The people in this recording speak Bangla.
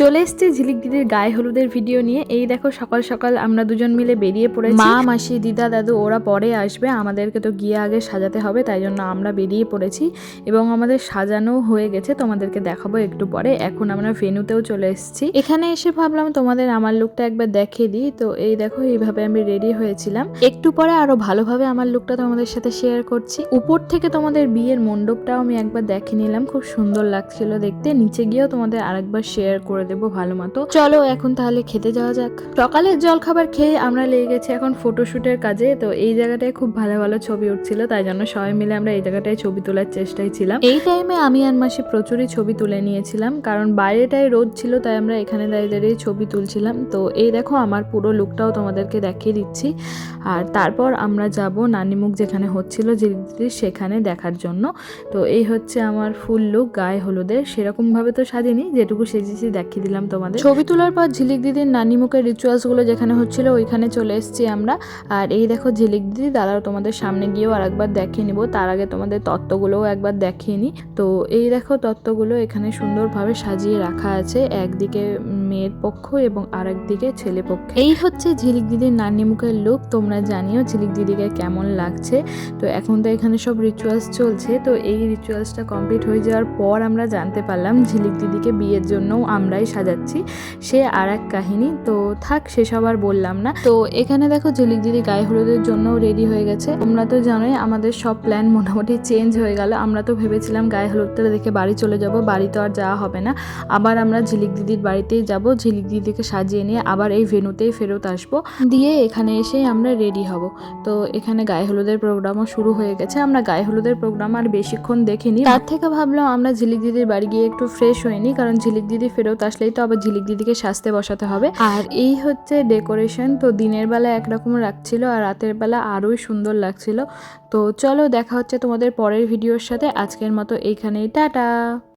চলে এসেছি ঝিলিক দিদির গায়ে হলুদের ভিডিও নিয়ে। এই দেখো সকাল সকাল আমরা দুজন মিলে বেরিয়ে পড়েছি। মা, মাসি, দিদা, দাদু ওরা পরে আসবে, আমাদেরকে তো গিয়ে আগে সাজাতে হবে, তাই জন্য আমরা বেরিয়ে পড়েছি এবং আমাদের সাজানো হয়ে গেছে, তোমাদেরকে দেখাবো একটু পরে। এখন আমরা ভেন্যুতেও চলে এসেছি। এখানে এসে ভাবলাম তোমাদের আমার লুকটা একবার দেখিয়ে দিই। তো এই দেখো এইভাবে আমি রেডি হয়েছিলাম। একটু পরে আরো ভালোভাবে আমার লুকটা তোমাদের সাথে শেয়ার করছি। উপর থেকে তোমাদের বিয়ের মণ্ডপটাও আমি একবার দেখে নিলাম, খুব সুন্দর লাগছিল দেখতে। নিচে গিয়েও তোমাদের আরেকবার শেয়ার করে দেবো ভালো মতো। চলো এখন তাহলে খেতে যাওয়া যাক। সকালের জলখাবার খেয়ে আমরা লেগে গেছি এখন ফটোশুটের কাজে। তো এই জায়গাটায় খুব ভালো ভালো ছবি উঠছিল, তাই জন্য সবাই মিলে আমরা এই জায়গাটায় ছবি তোলার চেষ্টায় ছিলাম। এই টাইমে আমি আর মাসি প্রচুরই ছবি তুলে নিয়েছিলাম, কারণ বাইরেটায় রোদ ছিল, তাই আমরা এখানে দাঁড়িয়ে দাঁড়িয়ে ছবি তুলছিলাম। তো এই দেখো আমার পুরো লুকটাও তোমাদেরকে দেখিয়ে দিচ্ছি। আর তারপর আমরা যাব নানিমুখ যেখানে হচ্ছিল ঝিলিক দিদির, সেখানে দেখার জন্য। তো এই হচ্ছে আমার ফুল লুক গায়ে হলুদের। সেরকম ভাবে তো সাজিনি, যেটুকু সেজেছি দেখিয়ে দিলাম তোমাদের। ছবি তোলার পর ঝিলিক দিদির নানিমুখের রিচুয়ালসগুলো যেখানে হচ্ছিল ওইখানে চলে এসেছি আমরা। আর এই দেখো ঝিলিক দিদি, দাঁড়াও তোমাদের সামনে গিয়েও আর একবার দেখিয়ে নিব। তার আগে তোমাদের তত্ত্বগুলোও একবার দেখিয়ে নিই। তো এই দেখো তত্ত্বগুলো এখানে সুন্দরভাবে সাজিয়ে রাখা আছে, একদিকে মেয়ের পক্ষ এবং আরেকদিকে ছেলে পক্ষ। এই হচ্ছে ঝিলিক দিদির নানিমুখের লুক। তোমরা জানিও ঝিলিক দিদিকে কেমন লাগছে। তো এখন তো এখানে সব রিচুয়ালস চলছে। তো এই রিচুয়ালসটা কমপ্লিট হয়ে যাওয়ার পর আমরা জানতে পারলাম ঝিলিক দিদিকে বিয়ের জন্যও আমরাই সাজাচ্ছি। সে আর এক কাহিনী। তো থাক, সেসব আর বললাম না। তো এখানে দেখো ঝিলিক দিদি গায়ে হলুদের জন্যও রেডি হয়ে গেছে। তোমরা তো জানোই আমাদের সব প্ল্যান মোটামুটি চেঞ্জ হয়ে গেল। আমরা তো ভেবেছিলাম গায়ে হলুদটা দেখে বাড়ি চলে যাব, বাড়ি তো আর যাওয়া হবে না। আবার আমরা ঝিলিক দিদির বাড়িতেই যাব, ঝিলিক দিদিকে সাজিয়ে নিয়ে আবার এই ভেন্যুতেই ফেরত আসবো, দিয়ে এখানে এসেই আমরা রেডি হব। তো এখানে গায়ে হলুদের প্রোগ্রামও শুরু হয়ে গেছে। আমরা গায়ে হলুদের প্রোগ্রাম আর বেশিক্ষণ দেখিনি, তার থেকে ভাবলাম আমরা ঝিলিক দিদির বাড়ি গিয়ে একটু ফ্রেশ হয়ে নিই, কারণ ঝিলিক দিদি ফেরত আসলেই তো আবার ঝিলিক দিদিকে সাজতে বসাতে হবে। আর এই হচ্ছে ডেকোরেশন। তো দিনের বেলা একরকম লাগছিল আর রাতের বেলা আরোই সুন্দর লাগছিল। তো চলো দেখা হচ্ছে তোমাদের পরের ভিডিওর সাথে। আজকের মতো এইখানেই, টাটা।